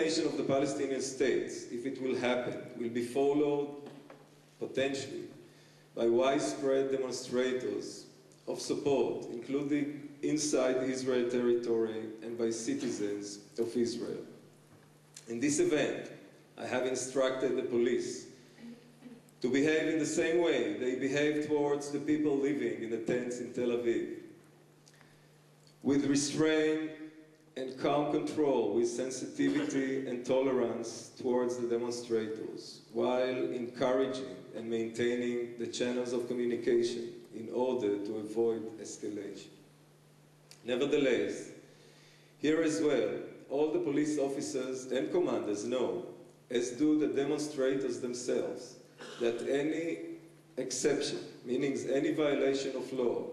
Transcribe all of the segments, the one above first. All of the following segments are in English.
formation of the Palestinian state, if it will happen, will be followed, potentially, by widespread demonstrators of support, including inside Israel territory and by citizens of Israel. In this event, I have instructed the police to behave in the same way they behave towards the people living in the tents in Tel Aviv, with restraint and calm control, with sensitivity and tolerance towards the demonstrators, while encouraging and maintaining the channels of communication in order to avoid escalation. Nevertheless, here as well, all the police officers and commanders know, as do the demonstrators themselves, that any exception, meaning any violation of law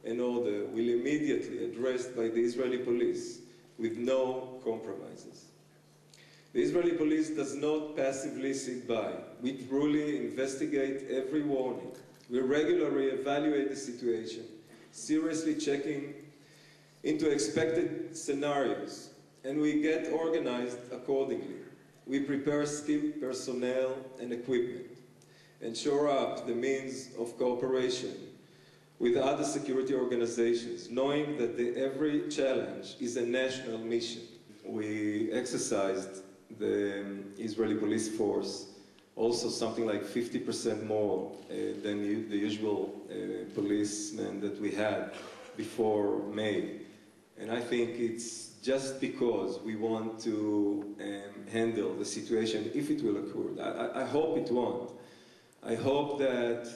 and order, will immediately be addressed by the Israeli police with no compromises. The Israeli police does not passively sit by. We truly investigate every warning. We regularly evaluate the situation, seriously checking into expected scenarios, and we get organized accordingly. We prepare skilled personnel and equipment, and shore up the means of cooperation with other security organizations, knowing that every challenge is a national mission. We exercised the Israeli police force also something like 50% more than the usual policemen that we had before May. And I think it's just because we want to handle the situation if it will occur. I hope it won't. I hope that,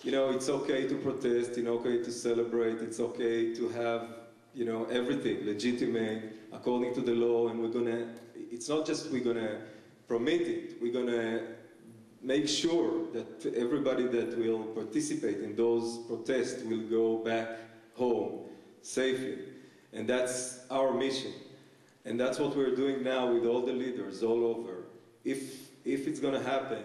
you know, it's okay to protest, it's okay to celebrate, it's okay to have, you know, everything legitimate according to the law, and it's not just we're gonna permit it, we're gonna make sure that everybody that will participate in those protests will go back home safely. And that's our mission. And that's what we're doing now with all the leaders all over. If it's gonna happen,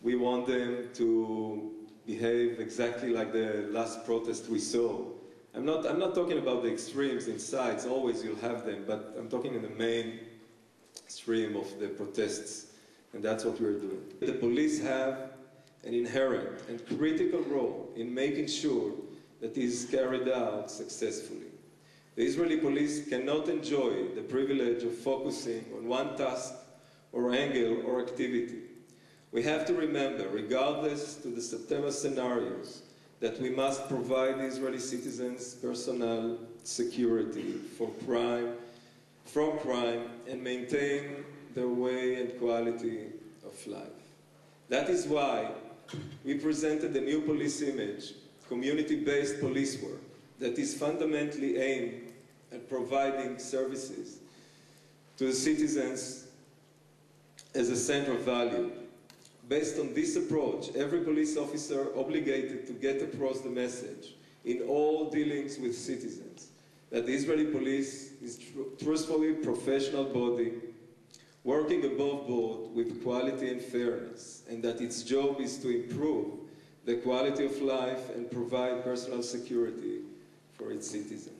we want them to behave exactly like the last protest we saw. I'm not talking about the extremes in sides, always you'll have them, but I'm talking in the main stream of the protests, and that's what we're doing. The police have an inherent and critical role in making sure that it is carried out successfully. The Israeli police cannot enjoy the privilege of focusing on one task or angle or activity. We have to remember, regardless to the September scenarios, that we must provide Israeli citizens personal security from crime, and maintain their way and quality of life. That is why we presented a new police image, community-based police work, that is fundamentally aimed at providing services to the citizens as a central value. Based on this approach, every police officer obligated to get across the message in all dealings with citizens that the Israeli police is truthfully professional body working above board with quality and fairness, and that its job is to improve the quality of life and provide personal security for its citizens.